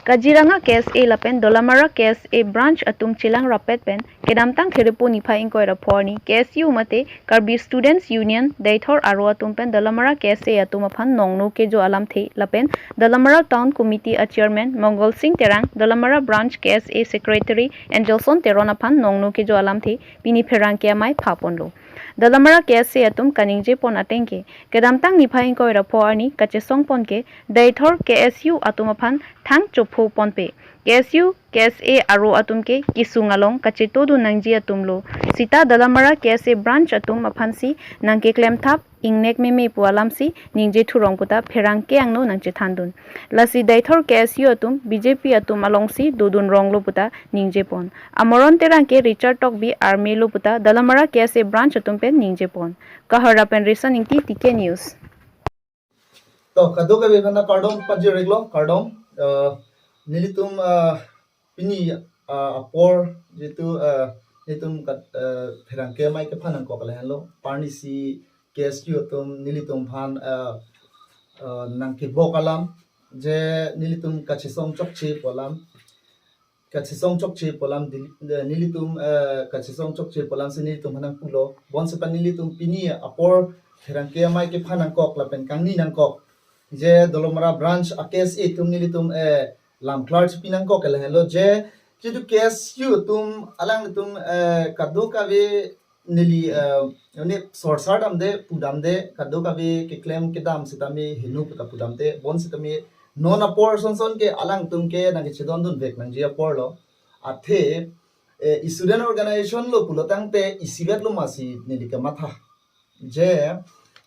Kaziranga KSA lapen Dolamara KSA branch atum chilang rapet pen kedamtang thiripu niphai ingkoi raporni KSU mate Karbi Students Union daithor aro atum pen Dolamara KSA atum aphan nongnu ke jo alam the lapen Dolamara Town Committee a chairman Mongol Singh Terang Dolamara branch KSA secretary Angelson Teron aphan nongnu ke jo alam the pini pherang ke mai phaponlo Dolamara KSA atum kaningje pon atengke kedamtang niphai ingkoi raporni kachesong ponke daithor KSU atum aphan thang chopho ponpe KSU KSA aro atumke kisungalong kachito du nangji atumlo sita Dolamara KSA branch atum aphansi nangke claim thap ingnek meme pualamsi ningje thurong puta pherangke angno nangche thandun lasi daithor KSU atum BJP atum alongsi dudun ronglo puta ningje pon amoron terangke Richard Tokbi army lo puta Dolamara KSA branch atum pen ningje pon kahara pen reason ingti TK news to kaduka bevana kardom pajireglo kardom nilitum pini apor jitu nitum kat pherangke mai ke phanan ko kala hello parnisi KSU tum nilitum phan nangke bokalam je nilitum kachisong chokche polam kachisong chokche polam nilitum kachisong chokche polam se nilitum hanang pulo bonse pan nilitum pini apor pherangke mai ke phanan ko kala pen kangni nang ko je Dolomara branch KSA tum nilitum lam clerk pinang ko kala hello je jitu KSU tum alang tum kadu ka ve nili ne sorsar dam de pudam de kadu ka ve ke claim ke dam sitami hinu puta pudam de bon sitami non apor son ke alang tum ke na ke chedon dun vek nang je apor lo athe student organization lo pulotang te isibet lo masi nili ka matha je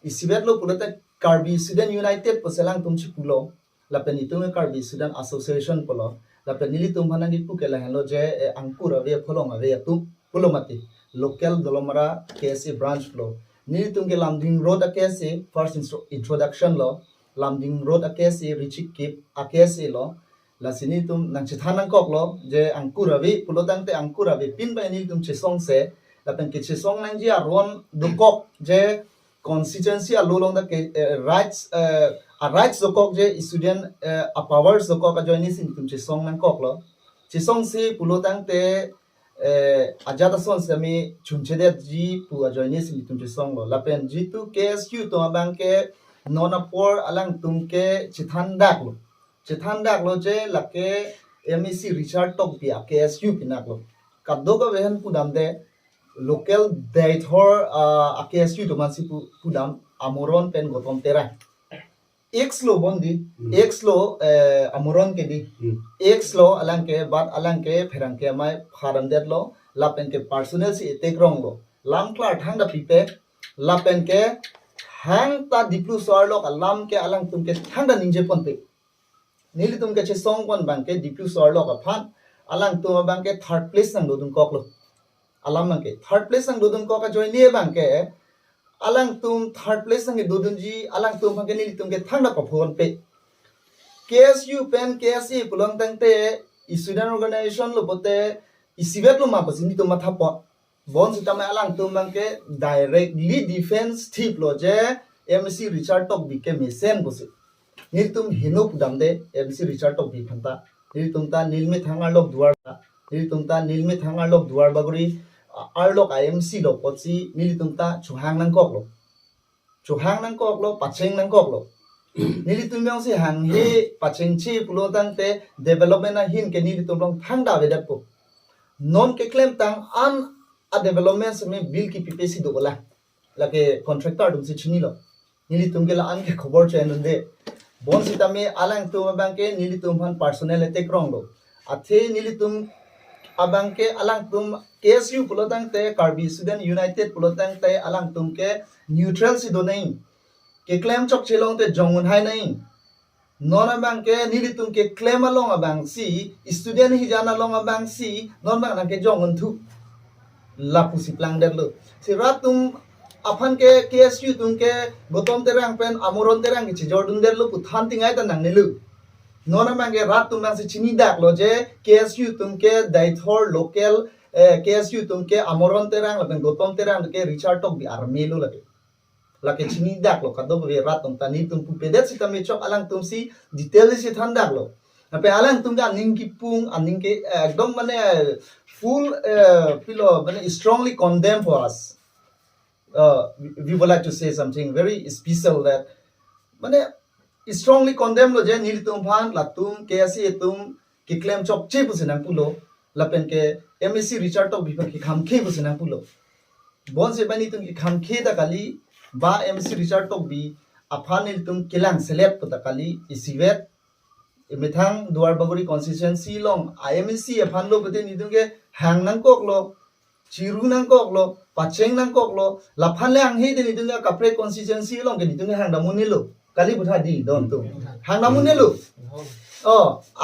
isibet lo pulotang Karbi Student United poselang tum chipulo lapen itung Karbi Student Association polo lapen nili tum hanang ipu kela hello je angkura ve pholong ave atu pulomati local Dolomara KSA branch lo nili tum ke Lamding Road KSA first introduction lo Lamding Road KSA Richik Kip KSA lo la sini tum nang chithanang kok lo je angkura ve pulotang te angkura ve pin ba nili tum chesong se lapen ke chesong nang ji aron dukok je constituency along the rights rights zokok je student powers zokok join sin tum che song nang kok lo che song si pulotang te ajata son sami chunche de ji pu join sin tum che song lo lapen ji tu KSU to abang ke non apor alang tum ke chithandak lo je lake MEC Richard Tok pia KSU pinak lo kaddo ka vehan pudam de local daithor KSU to mansi pudam amoron pen gotom tera x lo bondi x lo amoron ke di x lo alang ke bat alang ke pherang ke mai pharam det lo lapen ke personal si tek rong lo lam klar thang da pipe lapen ke hang ta diplu sor lo alam ke alang tum ke thang da ninje ponte nili tum ke che song kon bang ke diplu sor lo ka phan alang tum bang ke third place nang do dun kok lo alam ke third place ang dudun ko ka join nie bang ke alang tum third place ang dudun ji alang tum bang ke nili tum ke thang da ko phone pe KSU pen KSA pulong tang te student organization lo bote isibet lo ma pasini tum matha po bon sitama alang tum bang ke directly defense tip lo je MC Richard Tok bi ke mesen bose nil tum hino pudam de MC Richard Tok bi phanta nil tum ta nil me thangar lok duar nil tum ta nil me thangar lok duar baguri arlok IMC lo potsi nili tumta chuhang nang kok lo pacheng nang kok lo nili tumyong si hang he pacheng chi pulotang te development na hin ke nili tumlong thang da vedat po non ke claim tang an a development se me bill ki PPC do bola lake contractor dum si chini lo nili tumge la an ke khobor chen de bon sitame alang tum bang ke nili tum han personnel ete krong lo athe nili tum abang ke alang tum KSU pulotang te Karbi Student United pulotang te alang tum ke neutral si do nahi ke claim chok chelong te jongun hai nahi non abang ke nili tum ke claim along abang si student hi jana long abang si non bang ke jongun thu lapu si plang der lo si ratum aphan ke KSU tum ke gotom terang pen amoron terang ke jordun der lo puthan tingai ta nang nilu nona mange rat tum se chini dak lo je KSU tum ke daithor local KSU tum ke amoron terang lapen gotom terang ke Richard Tok bi army lo lake chini dak lo kado be rat tum tani tum pu pedet si tami chok alang tum si detail si than dak lo Tapi alang tum ka ning ki pung aning ke ekdom mane full pilo mane strongly condemn for us. We would like to say something very special that mane strongly condemn lo je nil tum phan la tum ke asi tum ki claim chok che pusinang pulo lapen ke MSc Richard tok bipan ki kham khe pusinang pulo bon se bani tum ki kham khe da kali ba MSc Richard tok bi aphanil tum kilang select puta kali isivet imithang duar bagori constituency long IMC aphan lo bete ni tum ke hang nang kok lo chiru nang kok lo pacheng nang kok lo laphan le ang he de ni tum ka kapre constituency long ke ni tum hang da munilo kali butha di don tu hang da munilo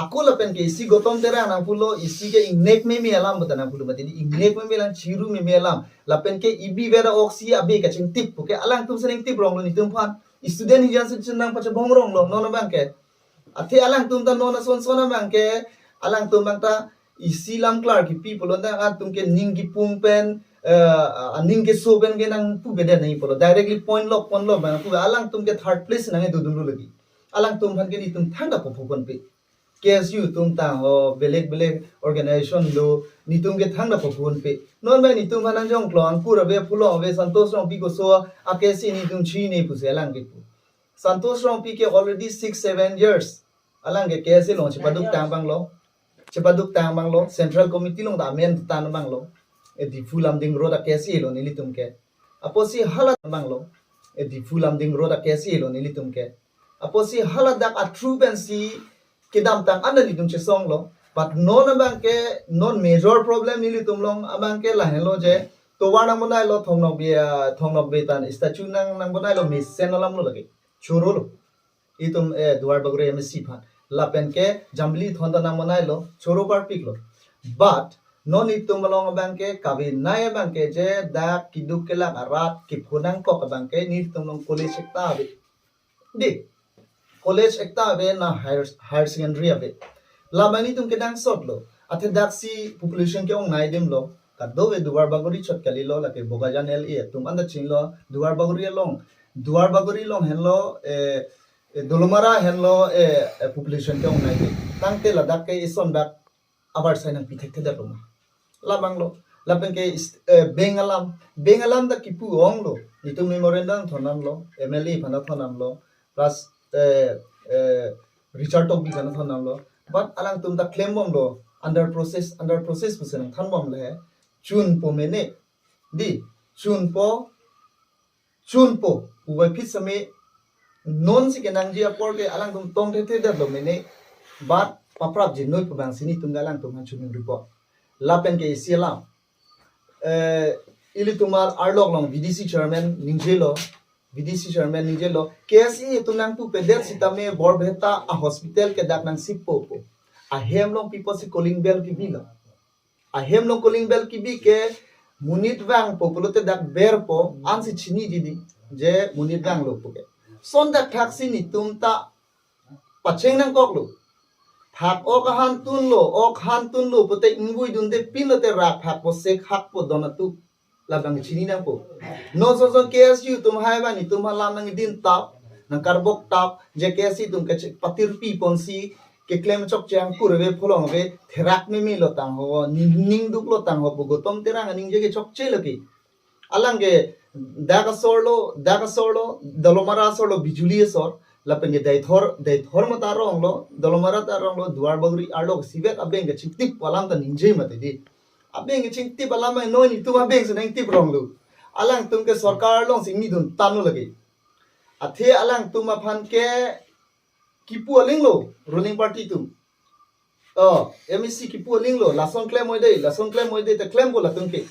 aku lapen ke isi gotom tera nang pulo isi ke ingnek me alam betana pulo bati ingnek me lang chiru me alam lapen ke ibi vera oksi abe ka ching tip ke alang tum sering tip rong lo ni tum phan student hi jan sin nang pacha bong rong lo nona bang ke ate alang tum ta nona son sona bang ke alang tum bang ta isi lam klar ki people on da tum ke ning ki pung pen ning ke so pen ke nang pu beda nahi polo directly point lo bang pu alang tum ke third place nang du dun lagi alang tum phan ke ni tum thang da popon pe KSU tum ta ho belek organization lo ni tum ke thang da popon pe non ba ni tum phan jong klon pura be pulo be santos rong pi ko so akesi ni tum chi ne pu se alang ke pu santos rong pi ke already 6-7 years alang ke KSU lo chipaduk tang bang lo central committee long da men tan bang lo e di fulam ding roda KSU lo ni tum ke aposi halat bang lo e di fulam ding roda KSU lo ni tum ke aposi halat dak a true ben si kedam tang anda ni tum che song lo but non abang ke non major problem ni tum long abang ke la hello je to wa nang monai lo thong nok be tan statue nang monai lo miss sen lam lo lagi churu lo itum duar bagre MSc phan la pen ke jambli thonda nang monai lo churu par pik lo but non itum long abang ke kabi nai abang ke je da kiduk ke la arat ki phunang ko abang ke ni tum long college ekta be di college ekta ave na higher secondary ave lamani tum kedang sot lo athe daksi population ke ong nai dem lo kado ve duar bagori chot kali lo la ke bogajan LE tum anda chin lo duar bagori long hen lo dolomara hen lo population ke ong nai de tangte ladak ke ison dak abar sai nang pithek theda lo labang lo lapen ke bengalam da kipu ong lo nitum memorandum thonam lo MLA phana thonam lo plus Richard tok bi kana thonam lo but alang tum ta claim bom lo under process pusen than bom le chun po mene di chun po ubai phit same non si kenang ji apor ke alang tum tong the da lo mene but paprap ji noi pabang sini tum alang tum chun report lapen ke silam ili tumar arlok long VDC chairman ninjelo KSE tunang tu peder sitame borbeta a hospital ke dak nang sipo po a hemlong people si calling bell ki bila a hemlong calling bell ki bi ke munit wang popolote dak ber po an si chini didi je munit wang lo po ke son dak taxi ni tumta pacheng nang kok lo thak ok han tun lo pote ingui dunde pilote rak thak po se khak po donatu labang chini nang po no so KSU tum hai ba ni tum lam nang din tap nang karbok tap je KSU tum ke patir pi ponsi ke claim chok chang kurve pholong ve therak me mi lo tang ho ning duk lo tang ho gotom terang ning je ke chok che lo ki alang ge daga sorlo dolomara sorlo bijuli sor lapen ge dai thor mata rong lo dolomara ta rong lo duar bagri arlo sibet abeng ge chitip palam ta ninje mate di abeng ge chitip palam no ni tu abeng se nang tip rong lu alang tum ke sarkar long sing ni dun tanu lagi athe alang tum aphan ke kipu aling lo ruling party tum MSc kipu aling lo lason claim moi dei ta claim bola tum ke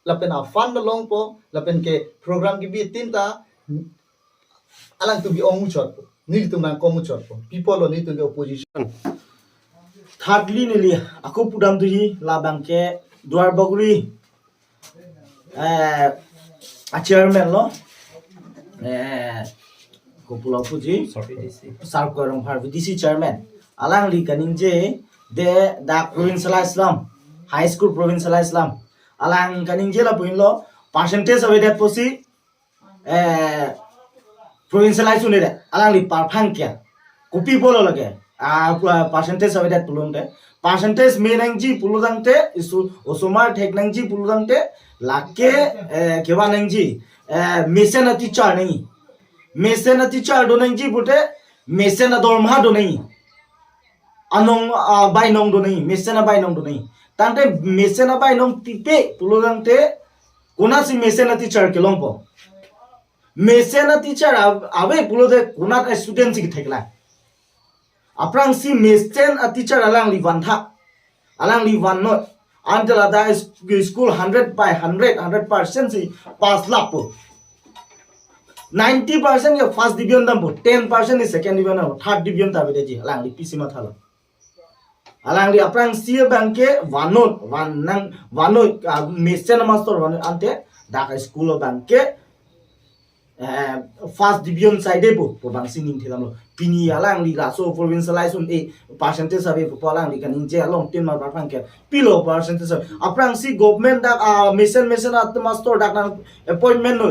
lapen a fund long po lapen ke program ki bi tinta alang tu bi omu chot po ni tum nang komu chot po people lo ni tum ke opposition thirdly nili aku pudam tu hi labang ke duar baguri a chairman lo ko pulau puji sarkorong har VDC chairman alang li kaning je de da provincial islam high school provincial islam alang kaning je la puin lo percentage of that posi provincial islam ne alang li par phang kya kopi bolo lage percentage sabe dat pulung te percentage me nang ji puludang te isu osomar thek nang ji puludang te lake kewa nang ji mesen a teacher nang mesen a teacher do nang ji pute mesen a dorma do nang anong bai nong do nang mesen a bai nong do nang tante mesen a bai nong tipe puludang te kona si mesen a teacher kelompo mesen a teacher abe pulude kona ka student si thekla aprang si mesen a teacher alang livan not until ada school 100 by 100% si pass lapo 90% ya first division dampo 10% is second division dampo third division tabe ji alang li pc ma thala alang li aprang si banke vanot mesen master vanot ante daka school banke first division side po bang singing thelam lo pini alang li la so provincialization percentage sabe po alang li kan inje along 10 mar bang ke pilo percentage aprang si government dak mesen at master dak na appointment no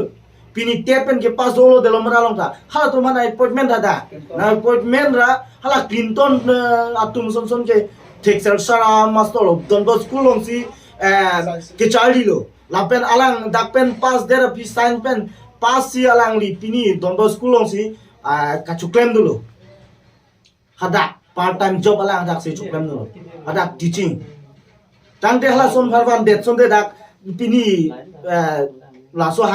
pini tepen ke pas dolo de lomra long ta hala to mana appointment da na appointment ra hala clinton atum som ke texel sara master lo don school long si ke charli lo lapen alang dak pen pas der pi sign pen pas si alang li pini dondo school long si kacuklem dulu hada part time job alang dak si cuklem dulu hada teaching tangte hala son farvan det son de dak pini laso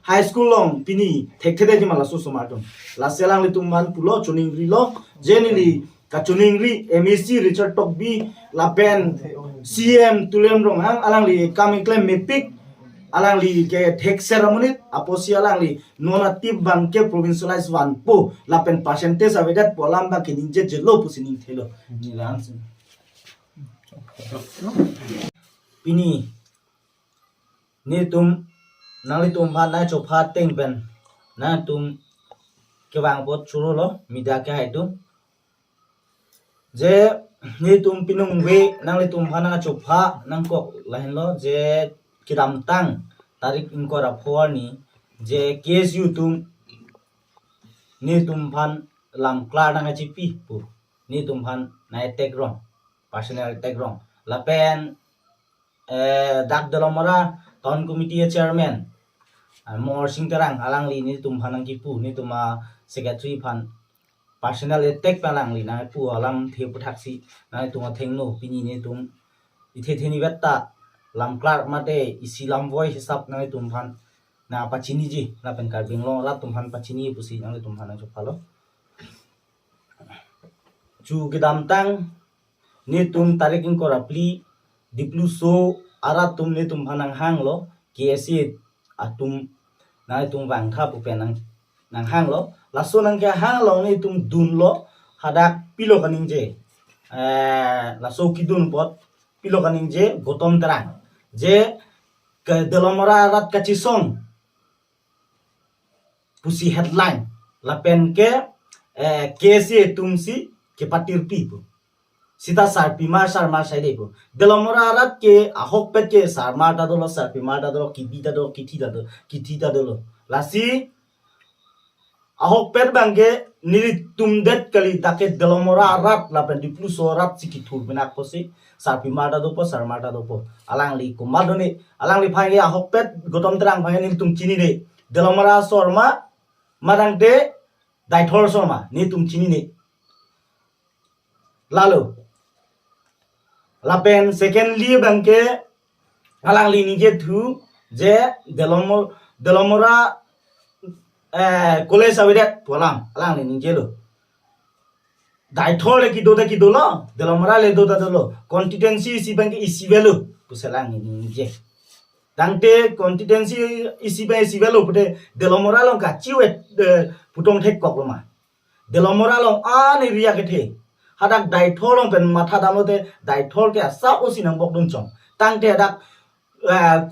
high school long pini thekte de mala so somaton la selang li tumban pulo chuning ri lo jenili kachuning ri MSc Richard Tokbi la pen CM tulem rong hang alang li coming claim mepik alang li ke thek ceremony aposi alang li nona tip bang ke provincialize one po la pen percentage avedat polam ba kinin je jelo pusining thelo ni lan pini ni tum nali tum bha na cho pha teng pen na tum ke bang bot churo lo mida ke hai tum je ni tum pinung we nali tum bha na cho pha nang kok lain lo je kiram tang tarik inkora phor ni je KSU tum ni tum phan lam kla na chi pi pu ni tum phan na tek rong personal tek rong la pen dak dolomara town committee chairman mor sing terang alang li ni tum phan ang ki pu ni tuma secretary phan personal tek palang li na pu alam the puthaksi na tuma thengno pini ni tum ithe theni betta lam klar mate isi lam voi hisap na tum phan na pachini ji na pen kar binglo la tum phan pachini pusi ang tum phan chu phalo chu gidam tang ni tum tariking korapli diplu so ara tum ni tum phan ang hang lo KSC atum na tum wang tha pu pen nang hang lo la so nang ke hang lo ni tum dun lo hadak pilo kaning je la so ki dun pot pilo kaning je gotom terang je ke delomora rat kachisong pusi headline la pen ke KSC tumsi ke patir pipo sita sarpi mar sai depo delomora rat ke ahok pet ke sarma ta dolo sarpi mar ta dolo kibita do kithi ta dolo lasi ahok pet bangke nili tumdet kali take delomora rat la pen diplu so rat siki thur benak posi sarpi mar ta dopo sarma ta dopo alang li kumadoni alang li phange ahok pet gotom terang phange nili tum chini de delomora sorma madang de daithor sorma ni tum chini ne lalu lapen secondly bangke alang li nije thu je delomora college abidat polam alang li nije lo daithor le ki do lo delomora le do lo constituency si bangke isi velo puselang ni nije tangte constituency isi velo pute delomora long ka chiwet putong thek kok loma delomora long an area ke the hadak daithor long pen matha damote daithor ke sa osi nang bok dun chong tangte dak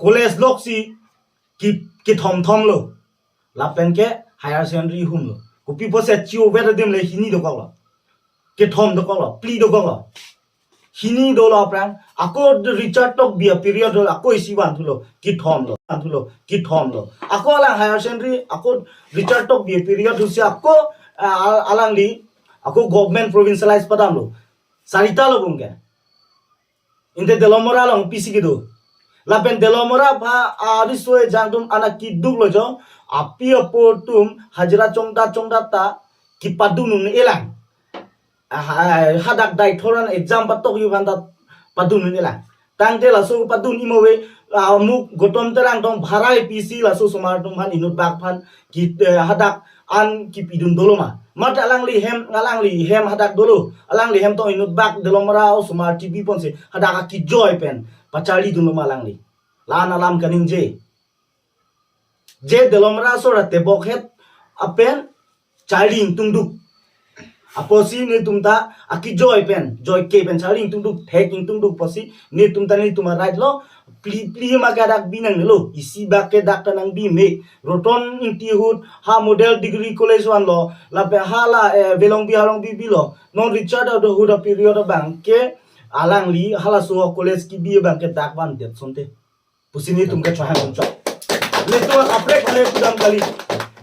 college lok si ki thom lo la pen ke higher secondary hum lo kopi pose chiu wer dem le hini do kok lo ke thom do kok lo pli do kok lo hini do lo prang ako Richard tok bia period lo ako isi ban thulo ki thom lo ako la higher secondary ako Richard tok bia period husi ako alang li Aku government provincialize padam lo. Sarita lo bungke. Inte delomora long PC gitu. Lapen delomora pa ariswe jangtum anak kiduk lo jo. Api aportum hajra chongda ta kipadunun elang. Hadak dai thoran exam patok yu banda padunun elang. Tangte laso padun imowe muk gotom terang dong bharai PC laso somar tum han inut bak phan ki hadak an ki pidun doloma. Mata alang li hem hadak dulu. Alang li hem to inut bak delomara o somar TV ponse hadak ki joy pen pachali dun malang li. Lan alam kaning je delomara so rate bokhet apen charing tungduk. Aposi ni tumta aki joy ke pen charing tungduk taking tungduk posi ni tumta ni tuma right lo pli magadak binang lo isi bakke dakta nang bi me roton inti hud ha model degree college wan lo la pe hala velong bi lo non richard of the hood of period of bank ke alang li hala so college ki bi bank ke dak ban det sonte pusini tumka chahan tumcha le to apre khale pudam kali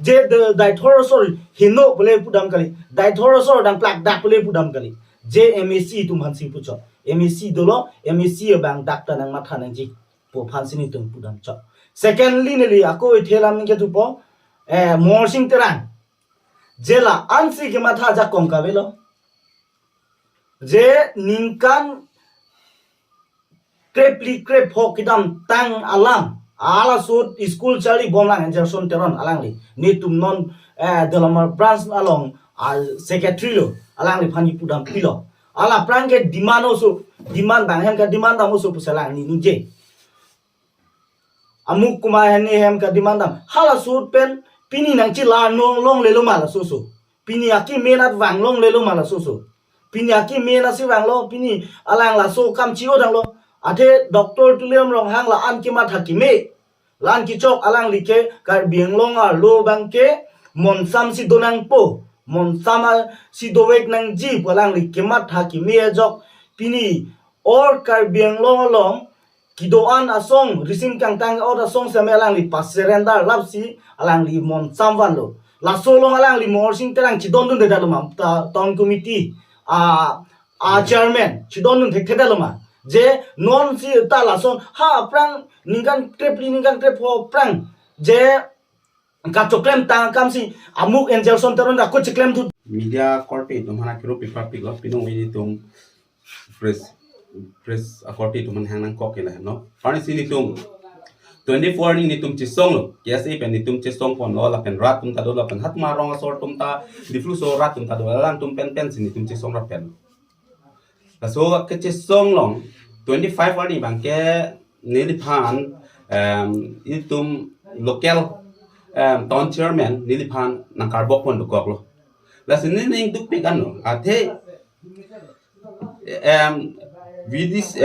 je daithorosor hino bole pudam kali daithorosor dang plak dak bole pudam kali je MSc tum hansi pucho MSc dolo MSc bang dakta nang matha nang ji po phansini tum pudam cha secondly neli ako ithelam ke tupo morsing terang jela ansi ke matha ja kongka belo je ningkan krep ho kidam tang alam ala sud school chali bomlang injection teron alangli ni tum non delamar branch along secretary lo alangli phani pudam pilo ala prange demand also demand bang hem ka demand am also pusalang ni nije amuk kuma hene hem ka demand am hala sud pen pini nang chi la no long le lo mala susu pini aki menat wang long le lo mala susu pini aki menasi wang lo pini alang la so kam chi odang lo ate doctor tuliam rong hang la an ki ma thakime lan ki chok alang like kar biang long a lo bangke mon sam si donang po mon sama si dowek nang ji palang like ma thakime jok pini or kar biang long kidoan asong risim kang tang or asong same alang li pas surrender lapsi alang li mon sam wan lo la solong alang li mor sing terang chidon dun de daluma town committee chairman chidon dun thek daluma je non si ta la son ha prang ningan trep ho prang je ka choklem ta kam si amuk angel son teron da ko chiklem tu media korte tumhana kiro paper piglo pinong ini tum press korte tuman hanang kokela no pani sini tum 24 ni tum chisong lo yes e pen ni tum chisong pon lo la pen rat tum ta do la pen hat ma rong asor tum ta di flu so rat tum ta do la tum pen sini tum chisong ra pen la so ke chisong long 25 ani bangke nilipan itum local town chairman nilipan nangkarbok pon dukok lo la sini ning duk pegan no ate vidis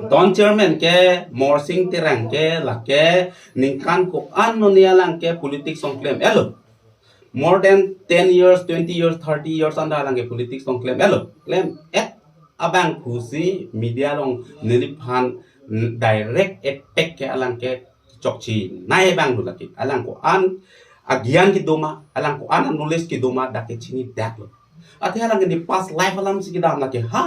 town chairman ke morsing terang ke la ke ningkan ko anno nialang ke politics on claim elo more than 10 years 20 years 30 years anda lang ke politics on claim elo claim abang kusi media long nilipan direct attack ke alang ke chokchi nai bang dulaki alang ko an agian ki doma alang ko an knowledge ki doma dake chini dak lo ate alang ni past life alam si kidam laki ha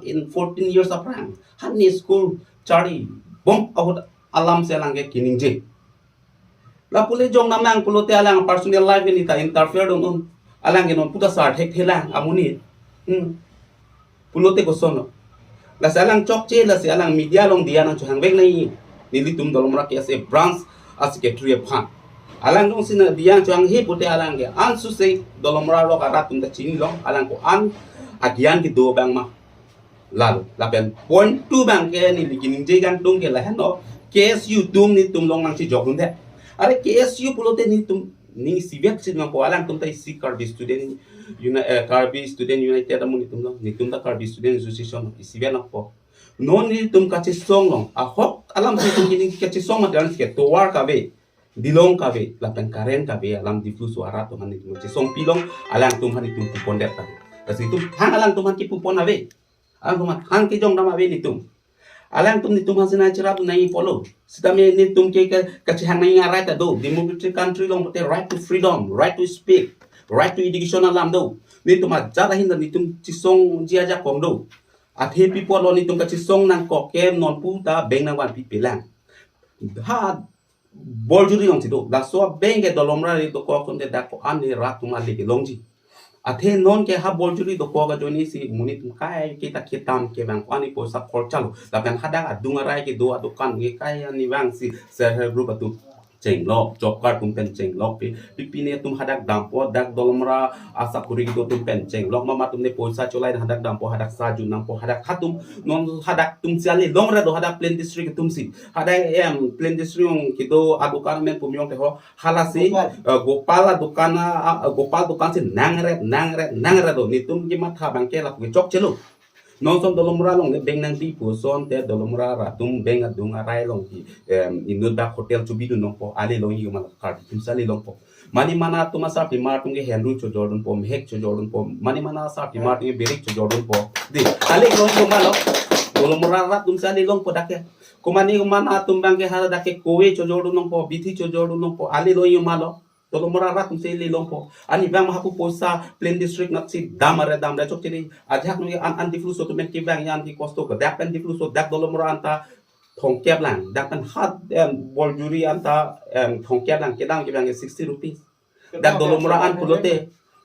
in 14 years of rang hani school chari bom ahut alam se alang ke kining je la pule jong namang pulote alang personal life ni ta interfere don alang ke non puta sa thek thela amuni pulote ko sono la salang chokche la salang media long dia nang chuhang bek nai nili tum dolom rak as a branch as secretary phan alang dong sina dia chuang he pute alang ge an su se dolom ra lo ka tum ta chini long alang ko an agian ki do bang ma lalu la pen point 2 bang ke ni beginning je gan dong ke la hano KSU tum ni tum long nang si jog de are KSU pulote ni tum ni sibek si ngam ko alang tum tai si Karbi student Karbi student united amun tum long ni tum ta Karbi student association sibek nak po non ni tum kachi song long a hok alam si tum kini kachi song ma dan ke to war ka be dilong ka be la pen karen ka be alam di flu suara to man ni tum song pilong alang tum han tum pon det ta kasi tum hang alang tum han ki pon ave alang tum hang ki jong dama be ni tum alang tum ni tum hasina chira tu nai follow sidame ni tum ke kachi hang nai ngarai ta do democratic country long te right to freedom right to speak right to education alam do ni tum ajara hin ni tum chisong ji aja kong do athe people lo ni tum ka chisong nang ko kem non pu ta beng nang wan pi pelang ha bol juri long tido la so beng ke dolomra ri to ko kon de da ko an ni rat tum ali ke longji athe non ke ha bol juri to ko ga joni si muni tum kai ke ta kitam ke bang ani po sa kor chalo la kan hada adunga rai ke do adukan ke kai ani bang si ser group atu ceng lok job card tum pen ceng lok pi ne tum hadak dampo dak dolomra asa kuri gitu tum pen ceng lok mama tum ne poisa cholai hadak dampo hadak saju nampo hadak hatum non hadak tum siali longra do hadak plain district tum si hadak plain district kido adukan men pumyong te ho halasi gopal dukan si nangre do ni tum ki matha bangke la chok chelo non som dolomra long ne beng nang ti pu son te dolomra ratum beng adung arai long ki inut ba hotel chu bidu nong po ali long yi ma card tum sali long po mani mana tu masa pi mar tum ge henru chu jordan po mehek chu jordan po mani mana sa pi mar tum ge berik chu jordan po di ali long ko malo dolomra rat tum sali long po dakya kumani mana tum bang ge hara dakye kowe chu jordan nong po bithi chu jordan nong po ali long yi malo dolomra rat tum sali long po ani bang mahapu posa plain district nak si damare chok chiri ajak ngi an diflu so to men ki bang yan ki kosto ko dak pen diflu so dak dolomra anta thong kep lang dak pen hat bol juri anta thong kep lang kedang ki bang 60 rupees dak dolomra an pulote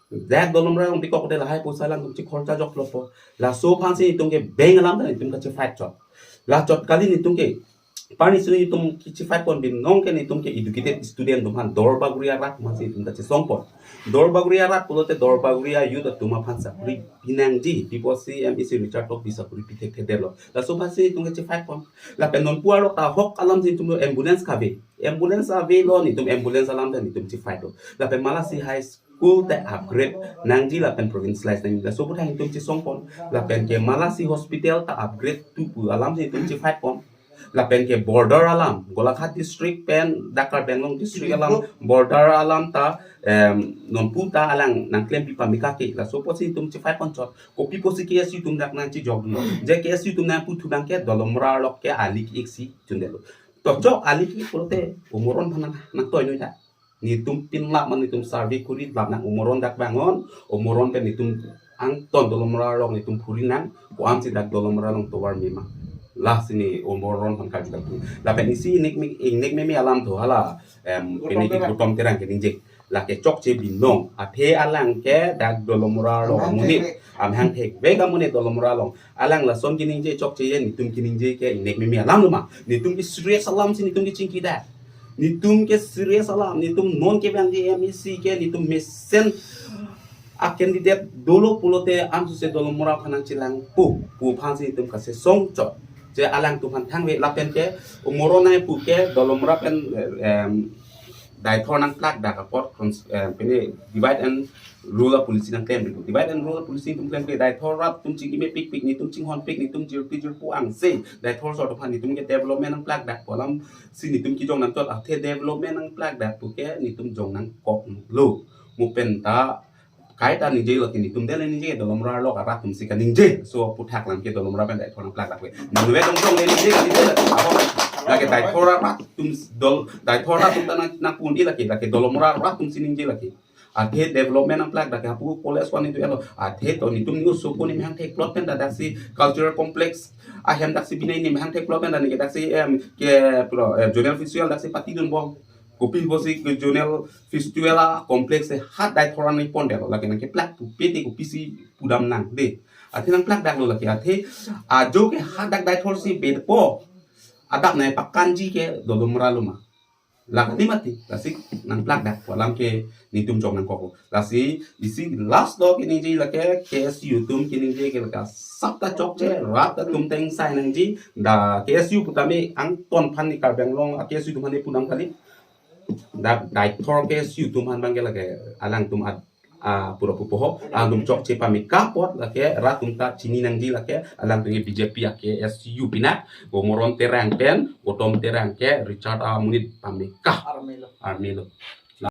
dak dolomra ong dikok de la hai posa lang tum chi khorcha jok lopo la so phansi tum ke beng lam ta tum ka chi fight chot la chot kali ni tum ke pani suni tum kichi fight pon bin nong ke ni tum ke educated student tum han dor baguriya rat masi tum ka chi songpon dor baguriya rat pulote dor baguriya yu da tuma phansa pri binang ji people see isi richard tok bisa pri pitek tedelo la so phansi tum ke chi fight pon la penon puaro ta hok alam ji tum ambulance ave lo ni tum ambulance alam da ni tum chi fight do la pe malasi high school te upgrade nang ji la pen provincialize nang la so putha tum chi songpon la pen ke malasi hospital ta upgrade tu pu alam ji tum chi fight pon la pen ke border alam golakhat district pen dakar benglong district alam border alam ta non puta alang nang klem pipa mikake la so posi tum chi 5 chot ko pipo si KSU tum dak nang chi jog no je KSU tum nang putu bang ke dolomra lok ke alik iksi chundelo to chok alik ki prote umuron phanang nang toy no ta ni tum pin la man ni tum sarvi kuri lap nang umuron dak bangon umuron pen ni tum ang ton dolomra lok ni tum phuri nang ko am si dak dolomra long towar mima lah sini umuron phan ka juga la pen isi nik me alam to hala peni ki kutom terang ke ninje la ke chok che binong athe alang ke dak dolomra lo muni am hang thek vega muni dolomra long alang la son ki ninje chok che ni tum ki ninje ke nik me alam lo ma ni tum ki serious alam sini tum ki chingki da ni tum ke serious alam ni tum non ke bang je MEC ke ni tum mesen a candidate dolo pulote am su se dolomra phanang chilang pu phansi tum ka se song chok je alang tu han thang we lapen ke umorona pu ke dolomra pen dai thonang plak da kapot pene divide and rule policy nang claim divide and rule policy tum claim ke dai thorat tum ching me pik ni tum ching hon pik ni tum jir pu ang se dai thor sort of han ni tum ke development nang plak da kolam si ni tum ki jong nang tot a the development nang plak da pu ke ni tum jong nang kok lo mu pen ta kai ta ninje lo kini tum dele ninje dolomra lo ka tum si ka ninje so puthak lam ke dolomra pen dai thonang plak da we nang we dong dong le ninje ka ninje la ke dai thora rat tum dol dai thora tum na pun ila ke dolomra rat tum si ninje la ke athe development ang plak da ke hapu college one itu elo athe to ni tum ni so ko ni hang tek plot pen da si cultural complex a hem dak si binai ni hang tek plot pen da ni ke dak si ke journal visual dak si pati dun bong kopi bosi ke journal festival kompleks se hat dai thoran ni pon de la ke nang ke plak tu pete ko pisi pudam nang de athe nang plak dak lo la ke athe a jo ke hat dak dai thor si bed po adak nai pakanji ke dolomra luma la ka mati la si nang plak dak walam ke ni tum jong nang ko la si isi last do ke ni ji la ke KSU tum ke ni ji ke la ka sap ta chok che rat ta tum teng sai nang ji da KSU putame ang ton phan ni kar benglong KSU tum han ni punam kali dai thor ke siu tum han bangela ke alang tum pura pupoho tum chok che pami kapot la ke ratum ta chini nang di la ke alang tum BJP ke SU pina go moron terang pen go tom terang ke Richard Munit pami ka armelo